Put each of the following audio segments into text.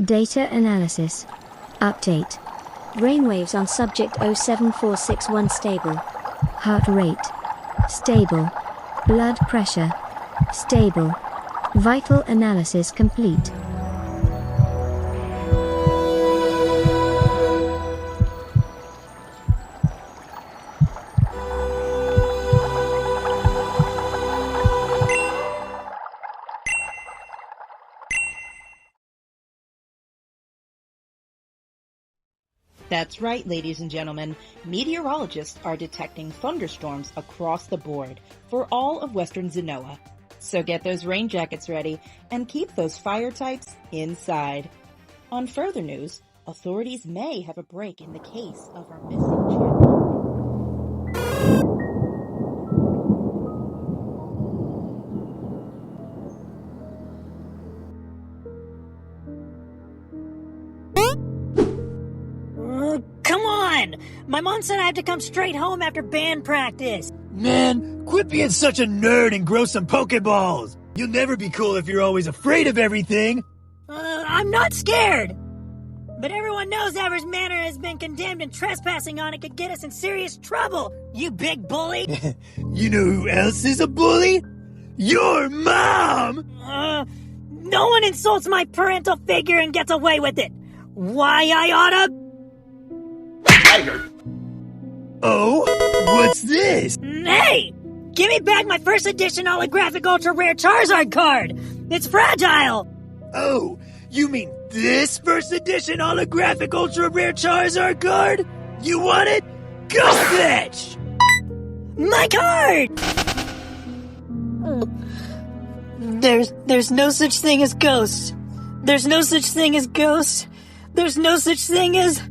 Data analysis. Update. Brainwaves on subject 07461 stable. Heart rate. Stable. Blood pressure. Stable. Vital analysis complete. That's right, ladies and gentlemen. Meteorologists are detecting thunderstorms across the board for all of western Zonoa. So get those rain jackets ready and keep those fire types inside. On further news, authorities may have a break in the case of our missing champion. Come on! My mom said I have to come straight home after band practice. Man, quit being such a nerd and grow some Pokeballs. You'll never be cool if you're always afraid of everything. I'm not scared. But everyone knows Aver's Manor has been condemned and trespassing on it could get us in serious trouble, you big bully. You know who else is a bully? Your mom! No one insults my parental figure and gets away with it. Why I oughta... Tiger! Oh? What's this? Hey! Give me back my first edition holographic ultra rare Charizard card! It's fragile! Oh, you mean this first edition holographic ultra rare Charizard card? You want it? Go fetch! My card! There's no such thing as ghosts. There's no such thing as ghosts. There's no such thing as...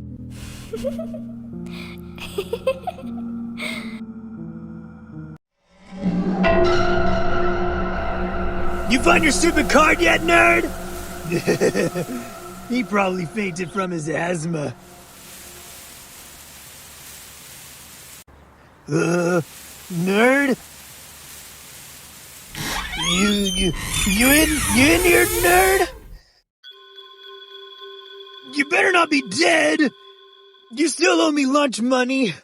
You find your stupid card yet, nerd? He probably fainted from his asthma. Nerd? You in here, nerd? You better not be dead! You still owe me lunch money!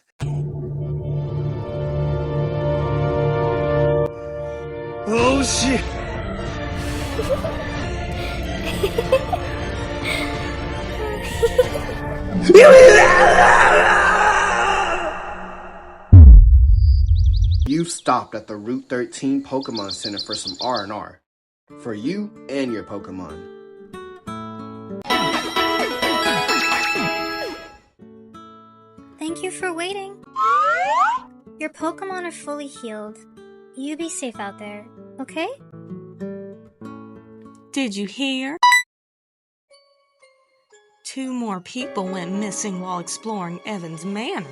Oh shit! You've stopped at the Route 13 Pokemon Center for some R&R. For you and your Pokemon. Thank you for waiting. Your Pokemon are fully healed. You be safe out there, okay? Did you hear? 2 more people went missing while exploring Evan's Manor.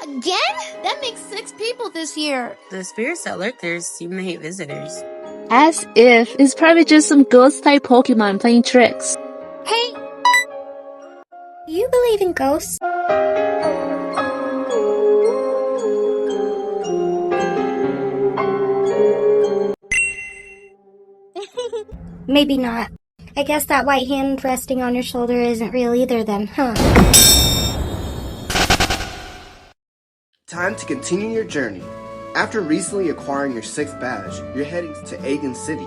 Again? That makes 6 people this year. The spirits that lurk there seem to hate visitors. As if it's probably just some ghost-type Pokemon playing tricks. Hey! You believe in ghosts? Maybe not. I guess that white hand resting on your shoulder isn't real either then, huh? Time to continue your journey. After recently acquiring your 6th badge, you're heading to Aegon City.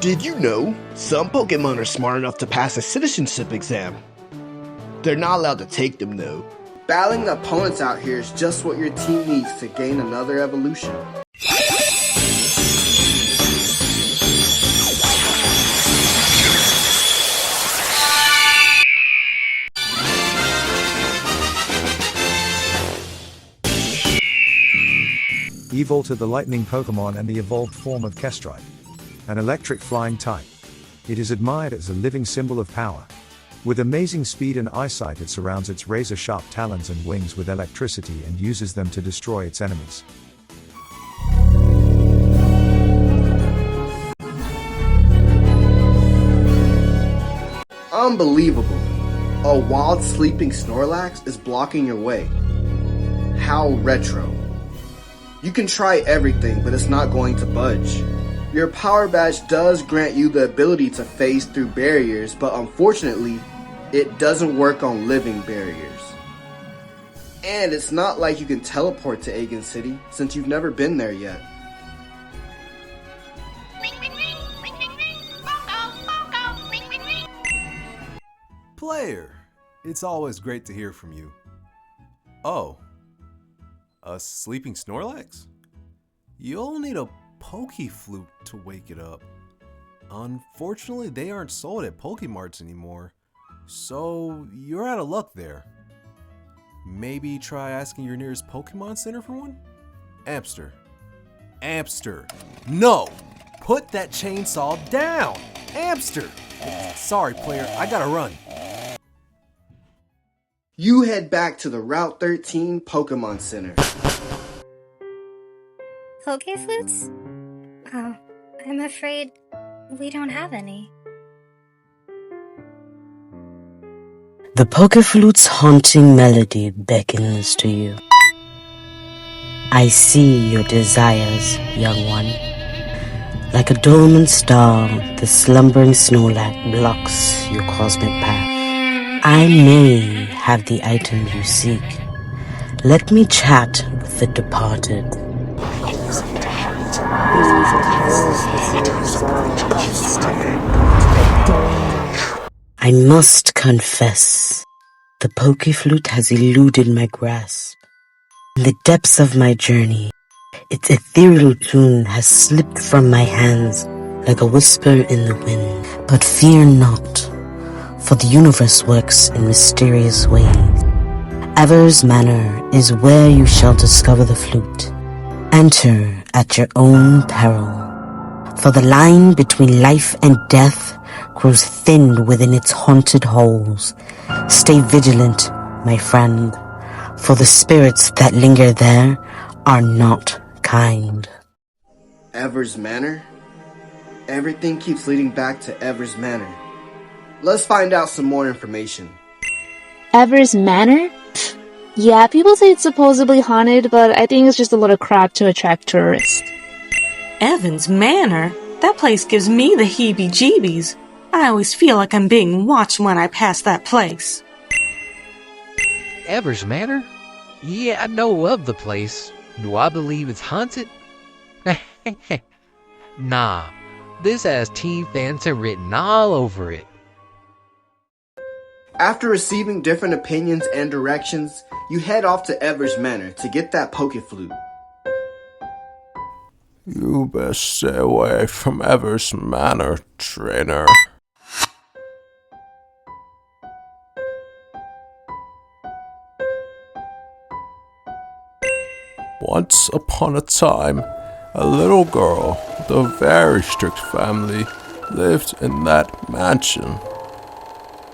Did you know some Pokemon are smart enough to pass a citizenship exam? They're not allowed to take them though. Battling the opponents out here is just what your team needs to gain another evolution. Evolved the lightning Pokemon and the evolved form of Kestrite, an electric flying type. It is admired as a living symbol of power. With amazing speed and eyesight, it surrounds its razor-sharp talons and wings with electricity and uses them to destroy its enemies. Unbelievable! A wild sleeping Snorlax is blocking your way. How retro. You can try everything, but it's not going to budge. Your power badge does grant you the ability to phase through barriers, but unfortunately, it doesn't work on living barriers. And it's not like you can teleport to Aegon City, since you've never been there yet. Player, it's always great to hear from you. Oh, a sleeping Snorlax? You'll need a Poke-Flute to wake it up. Unfortunately, they aren't sold at Pokemarts anymore, so you're out of luck there. Maybe try asking your nearest Pokemon Center for one? Amster. Amster. No! Put that chainsaw down! Amster! Sorry, player, I gotta run. You head back to the Route 13 Pokemon Center. Poke-Flutes? Oh, I'm afraid we don't have any. The Poke-Flute's haunting melody beckons to you. I see your desires, young one. Like a dormant star, the slumbering Snorlax blocks your cosmic path. I may have the item you seek. Let me chat with the departed. I must confess, the Poke-Flute has eluded my grasp. In the depths of my journey, its ethereal tune has slipped from my hands like a whisper in the wind. But fear not, for the universe works in mysterious ways. Ever's Manor is where you shall discover the flute. Enter at your own peril, for the line between life and death grows thin within its haunted halls. Stay vigilant, my friend, for the spirits that linger there are not kind. Ever's Manor? Everything keeps leading back to Ever's Manor. Let's find out some more information. Ever's Manor? Yeah, people say it's supposedly haunted, but I think it's just a lot of crap to attract tourists. Evans Manor? That place gives me the heebie-jeebies. I always feel like I'm being watched when I pass that place. Ever's Manor? Yeah, I know of the place. Do I believe it's haunted? Nah, this has Team Phantom written all over it. After receiving different opinions and directions, you head off to Ever's Manor to get that Poke-Flute. You best stay away from Ever's Manor, trainer. Once upon a time, a little girl with a very strict family lived in that mansion.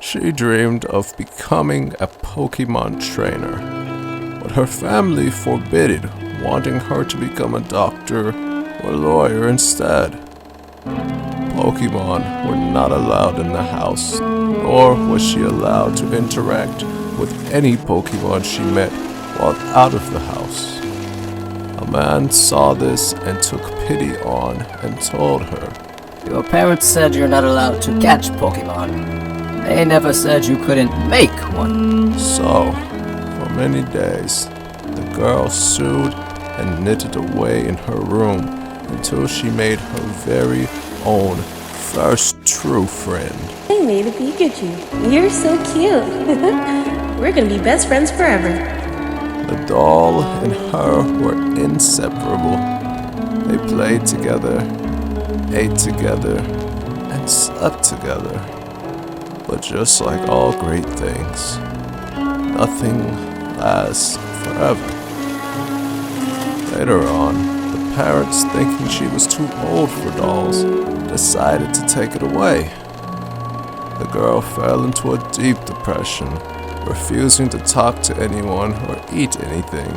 She dreamed of becoming a Pokemon trainer, but her family forbid it, wanting her to become a doctor or lawyer instead. Pokemon were not allowed in the house, nor was she allowed to interact with any Pokemon she met while out of the house. A man saw this and took pity on and told her, "Your parents said you're not allowed to catch Pokemon. They never said you couldn't make one." So, for many days, the girl sewed and knitted away in her room until she made her very own first true friend. I made a Pikachu. You're so cute. We're gonna be best friends forever. The doll and her were inseparable. They played together, ate together, and slept together. But just like all great things, nothing lasts forever. Later on, the parents, thinking she was too old for dolls, decided to take it away. The girl fell into a deep depression, refusing to talk to anyone or eat anything.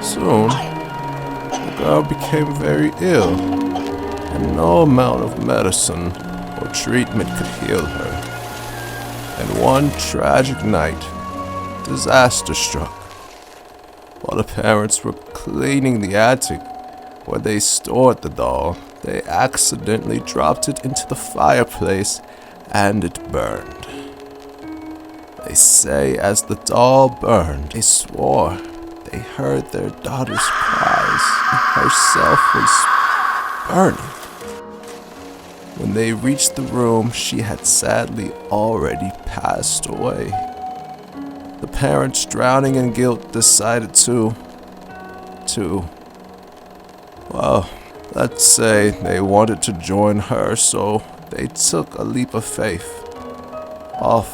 Soon, the girl became very ill, and no amount of medicine or treatment could heal her. And one tragic night, disaster struck. While the parents were cleaning the attic where they stored the doll, they accidentally dropped it into the fireplace and it burned. They say as the doll burned, they swore they heard their daughter's cries and herself was burning. When they reached the room, she had sadly already passed away. The parents, drowning in guilt, decided well, let's say they wanted to join her, so they took a leap of faith off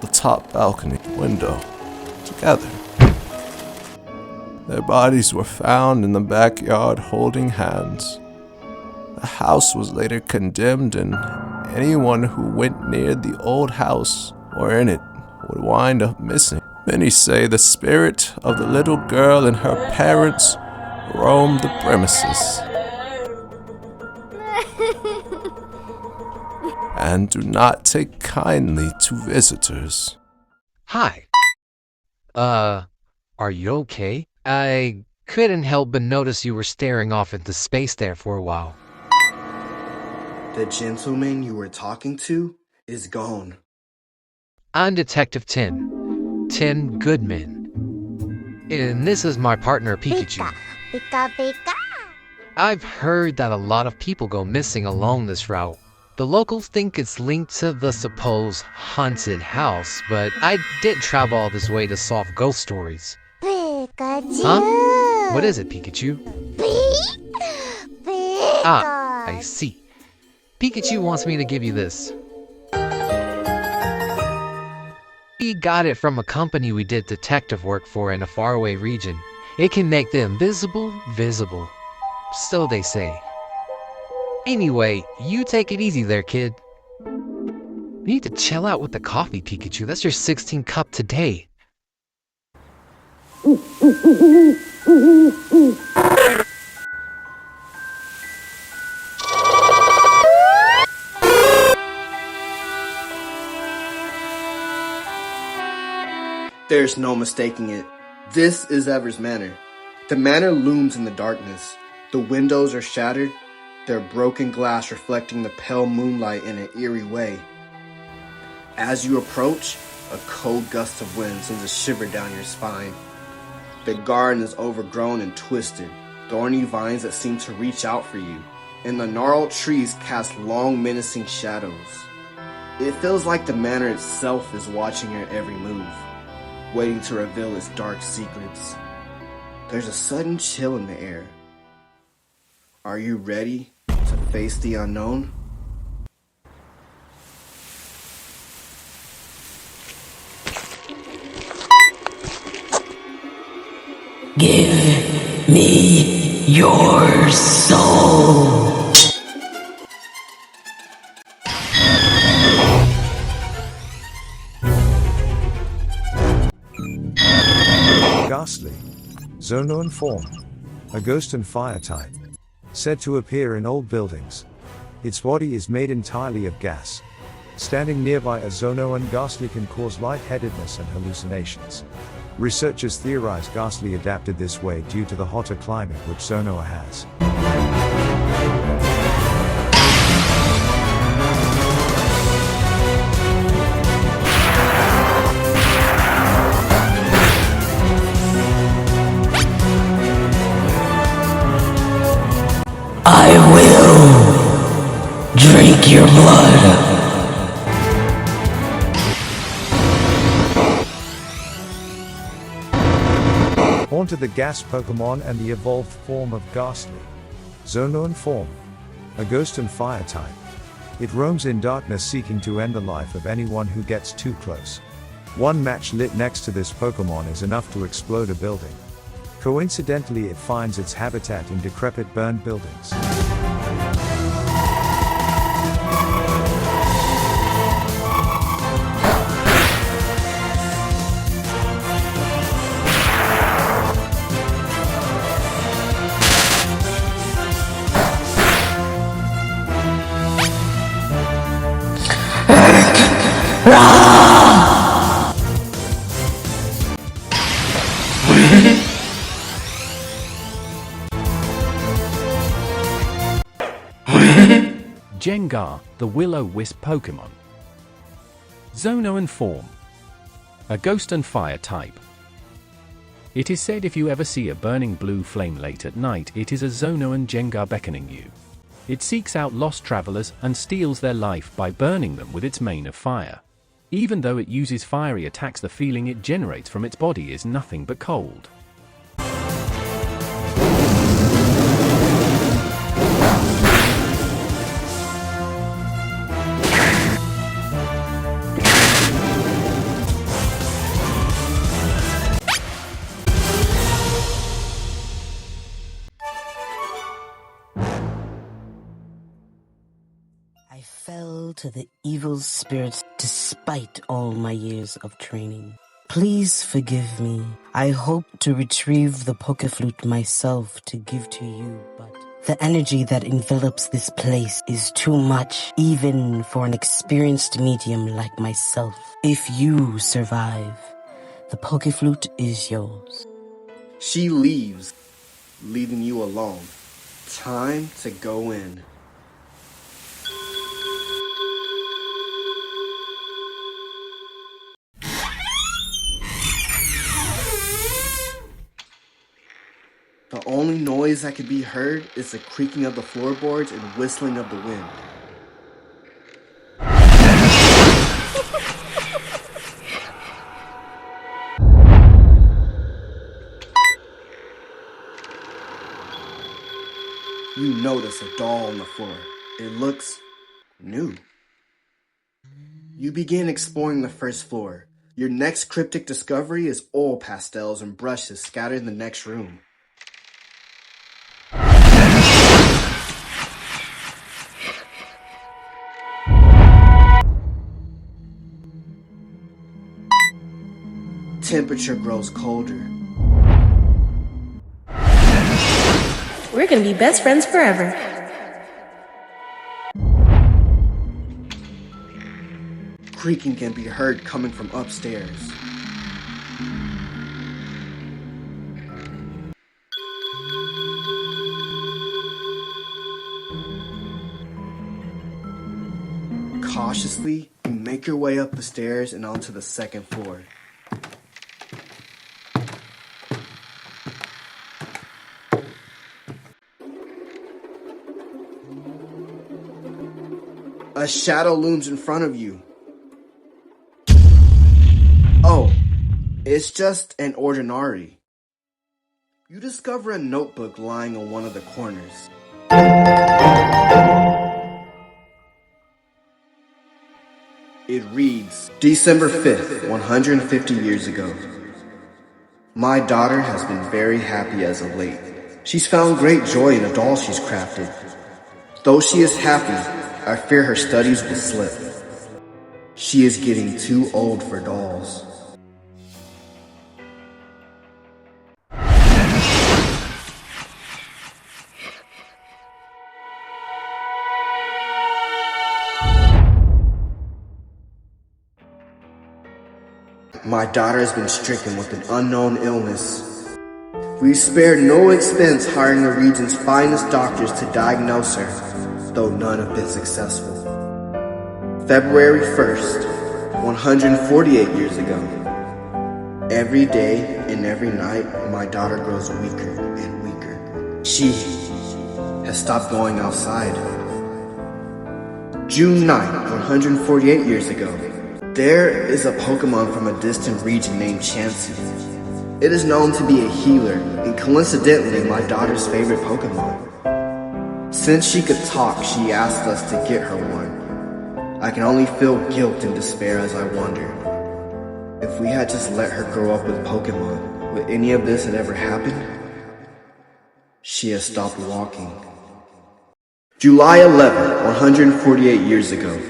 the top balcony window together. Their bodies were found in the backyard holding hands. The house was later condemned, and anyone who went near the old house or in it would wind up missing. Many say the spirit of the little girl and her parents roamed the premises and do not take kindly to visitors. Hi. Are you okay? I couldn't help but notice you were staring off into space there for a while. The gentleman you were talking to is gone. I'm Detective Tim Goodman. And this is my partner Pikachu. I've heard that a lot of people go missing along this route. The locals think it's linked to the supposed haunted house, but I didn't travel all this way to solve ghost stories. Huh? What is it, Pikachu? Ah, I see. Pikachu wants me to give you this. We got it from a company we did detective work for in a faraway region. It can make the invisible visible. So they say. Anyway, you take it easy there, kid. You need to chill out with the coffee, Pikachu. That's your 16th cup today. There's no mistaking it. This is Ever's Manor. The manor looms in the darkness. The windows are shattered, their broken glass reflecting the pale moonlight in an eerie way. As you approach, a cold gust of wind sends a shiver down your spine. The garden is overgrown and twisted, thorny vines that seem to reach out for you, and the gnarled trees cast long menacing shadows. It feels like the manor itself is watching your every move, waiting to reveal its dark secrets. There's a sudden chill in the air. Are you ready to face the unknown? Give me your soul. Ghastly. Zonoan form. A ghost and fire type. Said to appear in old buildings. Its body is made entirely of gas. Standing nearby a Zonoan ghastly can cause lightheadedness and hallucinations. Researchers theorize ghastly adapted this way due to the hotter climate which Zonoa has. I will drink your blood. Onto the gas Pokemon and the evolved form of Ghastly. Zonoan form. A ghost and fire type. It roams in darkness seeking to end the life of anyone who gets too close. One match lit next to this Pokemon is enough to explode a building. Coincidentally, it finds its habitat in decrepit burned buildings. Jengar, the Will-O-Wisp Pokémon. Zonoan form. A ghost and fire type. It is said if you ever see a burning blue flame late at night, it is a Zonoan Jengar beckoning you. It seeks out lost travelers and steals their life by burning them with its mane of fire. Even though it uses fiery attacks, the feeling it generates from its body is nothing but cold. I fell to the evil spirits despite all my years of training. Please forgive me. I hope to retrieve the Pokeflute myself to give to you, but the energy that envelops this place is too much, even for an experienced medium like myself. If you survive, the Pokeflute is yours. She leaves, leaving you alone. Time to go in. The only noise that could be heard is the creaking of the floorboards and whistling of the wind. You notice a doll on the floor. It looks new. You begin exploring the first floor. Your next cryptic discovery is oil pastels and brushes scattered in the next room. Temperature grows colder. We're gonna be best friends forever. Creaking can be heard coming from upstairs. Cautiously, you make your way up the stairs and onto the second floor. A shadow looms in front of you. Oh, it's just an ordinary. You discover a notebook lying on one of the corners. It reads, December 5th, 150 years ago. My daughter has been very happy as of late. She's found great joy in a doll she's crafted. Though she is happy, I fear her studies will slip. She is getting too old for dolls. My daughter has been stricken with an unknown illness. We spared no expense hiring the region's finest doctors to diagnose her, though none have been successful. February 1st, 148 years ago. Every day and every night, my daughter grows weaker and weaker. She has stopped going outside. June 9th, 148 years ago. There is a Pokemon from a distant region named Chansey. It is known to be a healer, and coincidentally my daughter's favorite Pokemon. Since she could talk, she asked us to get her one. I can only feel guilt and despair as I wonder. If we had just let her grow up with Pokemon, would any of this have ever happened? She has stopped walking. July 11th, 148 years ago.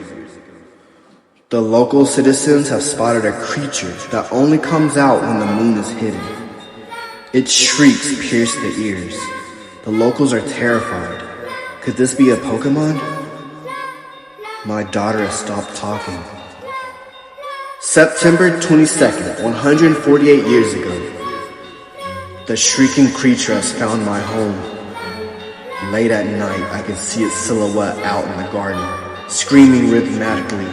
The local citizens have spotted a creature that only comes out when the moon is hidden. Its shrieks pierce the ears. The locals are terrified. Could this be a Pokemon? My daughter has stopped talking. September 22nd, 148 years ago. The shrieking creature has found my home. Late at night, I can see its silhouette out in the garden, screaming rhythmically.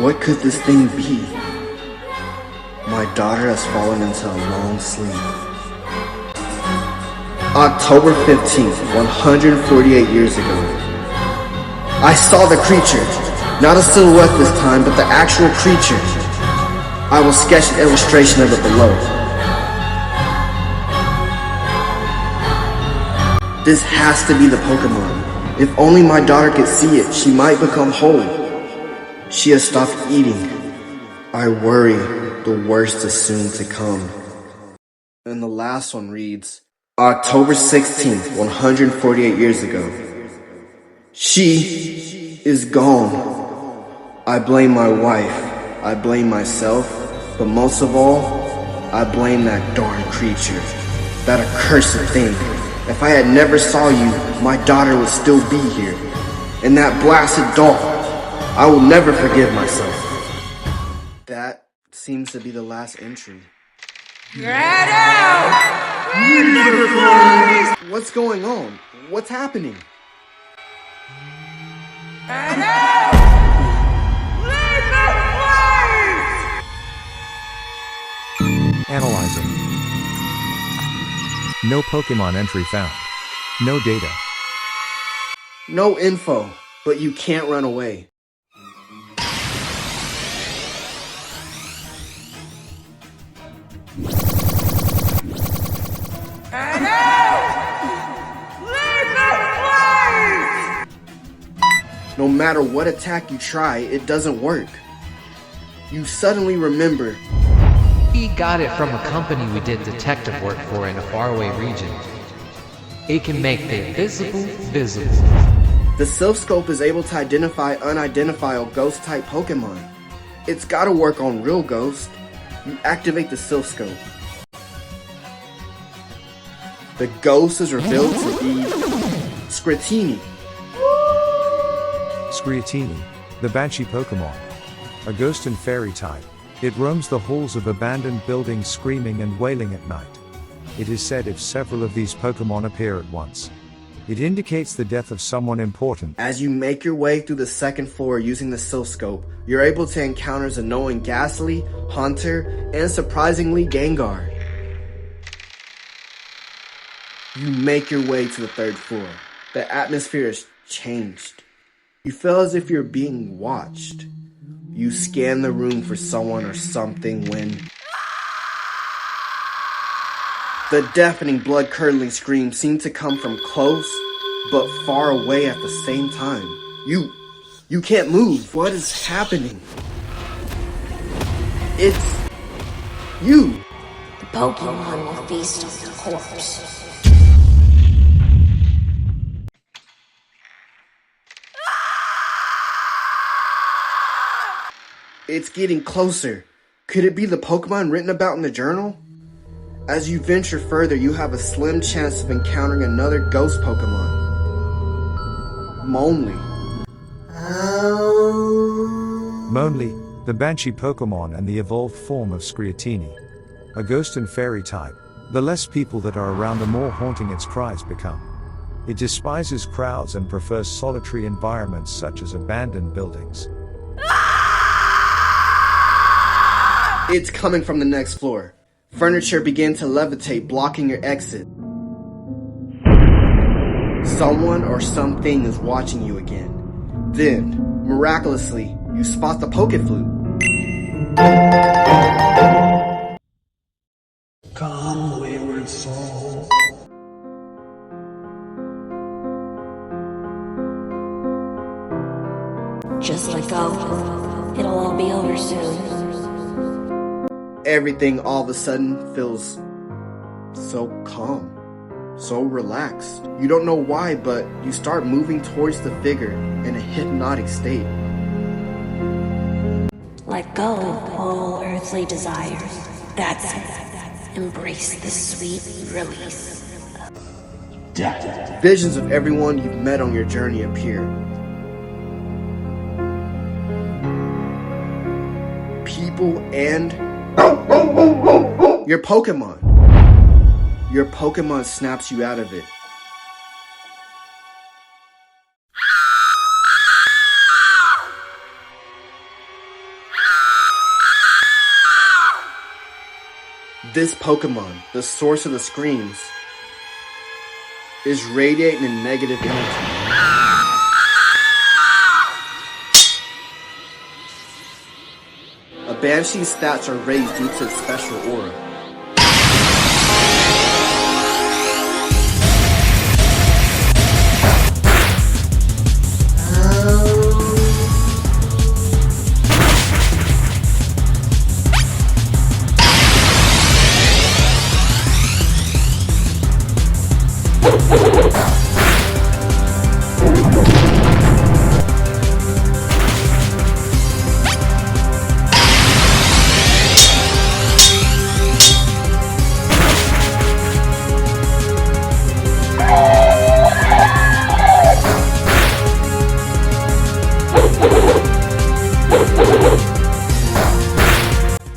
What could this thing be? My daughter has fallen into a long sleep. October 15th, 148 years ago. I saw the creature. Not a silhouette this time, but the actual creature. I will sketch an illustration of it below. This has to be the Pokemon. If only my daughter could see it, she might become whole. She has stopped eating. I worry the worst is soon to come. And the last one reads, October 16th, 148 years ago. She is gone. I blame my wife. I blame myself. But most of all, I blame that darn creature. That accursed thing. If I had never saw you, my daughter would still be here. And that blasted doll. I will never forgive myself. That seems to be the last entry. Get out! Leave the place! What's going on? What's happening? Get out! Leave the place! Analyzing. No Pokemon entry found. No data. No info, but you can't run away. Get out! Leave the place! No matter what attack you try, it doesn't work. You suddenly remember. We got it from a company we did detective work for in a faraway region. It can make the invisible visible. The Silph Scope is able to identify unidentifiable ghost-type Pokemon. It's gotta work on real ghosts. You activate the Silph Scope. The ghost is revealed to be Scritini. Scriatini, the Banshee Pokemon. A ghost and fairy type. It roams the halls of abandoned buildings screaming and wailing at night. It is said if several of these Pokemon appear at once, it indicates the death of someone important. As you make your way through the second floor using the Silph Scope, you're able to encounter Zonoa Ghastly, Haunter, and surprisingly Gengar. You make your way to the third floor. The atmosphere has changed. You feel as if you're being watched. You scan the room for someone or something when the deafening, blood-curdling screams seem to come from close, but far away at the same time. You can't move. What is happening? It's you. The Pokemon will feast on the corpse. It's getting closer. Could it be the Pokemon written about in the journal? As you venture further, you have a slim chance of encountering another ghost Pokemon. Monly. Monly, the Banshee Pokemon and the evolved form of Scriatini. A ghost and fairy type. The less people that are around, the more haunting its cries become. It despises crowds and prefers solitary environments such as abandoned buildings. It's coming from the next floor. Furniture began to levitate, blocking your exit. Someone or something is watching you again. Then, miraculously, you spot the Pokeflute. Come, wayward soul. Just let go. It'll all be over soon. Everything all of a sudden feels so calm, so relaxed. You don't know why, but you start moving towards the figure in a hypnotic state. Let go of all earthly desires. That's it. Embrace the sweet release. Visions of everyone you've met on your journey appear. People and your Pokemon. Your Pokemon snaps you out of it. This Pokemon, the source of the screams, is radiating a negative energy. A Banshee's stats are raised due to its special aura.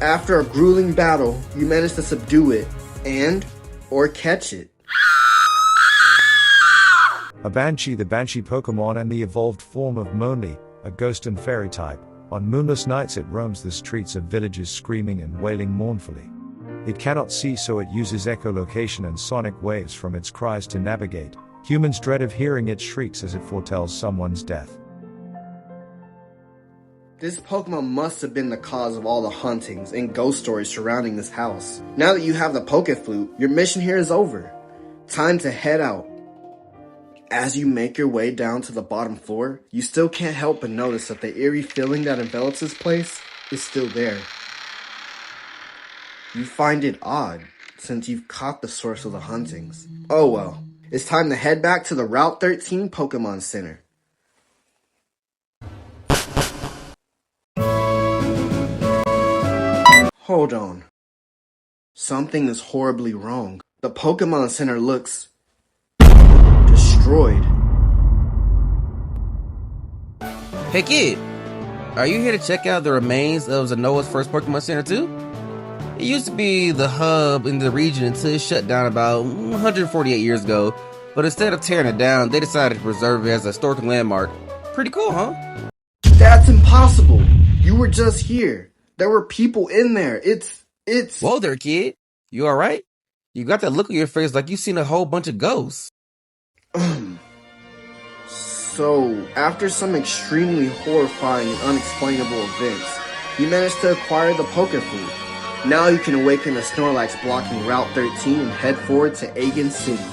After a grueling battle, you manage to subdue it or catch it. A Banshee, the Banshee Pokemon and the evolved form of Monly, a ghost and fairy type. On moonless nights it roams the streets of villages screaming and wailing mournfully. It cannot see, so it uses echolocation and sonic waves from its cries to navigate. Humans dread of hearing its shrieks as it foretells someone's death. This Pokemon must have been the cause of all the hauntings and ghost stories surrounding this house. Now that you have the Pokeflute, your mission here is over. Time to head out. As you make your way down to the bottom floor, you still can't help but notice that the eerie feeling that envelops this place is still there. You find it odd, since you've caught the source of the hauntings. Oh well, it's time to head back to the Route 13 Pokemon Center. Hold on. Something is horribly wrong. The Pokemon Center looks destroyed. Hey kid, are you here to check out the remains of Zonoa's first Pokemon Center too? It used to be the hub in the region until it shut down about 148 years ago, but instead of tearing it down, they decided to preserve it as a historical landmark. Pretty cool, huh? That's impossible. You were just here. There were people in there. It's... Whoa there, kid. You alright? You got that look on your face like you've seen a whole bunch of ghosts. So, after some extremely horrifying and unexplainable events, you managed to acquire the Pokeflute. Now you can awaken the Snorlax blocking Route 13 and head forward to Aegon City.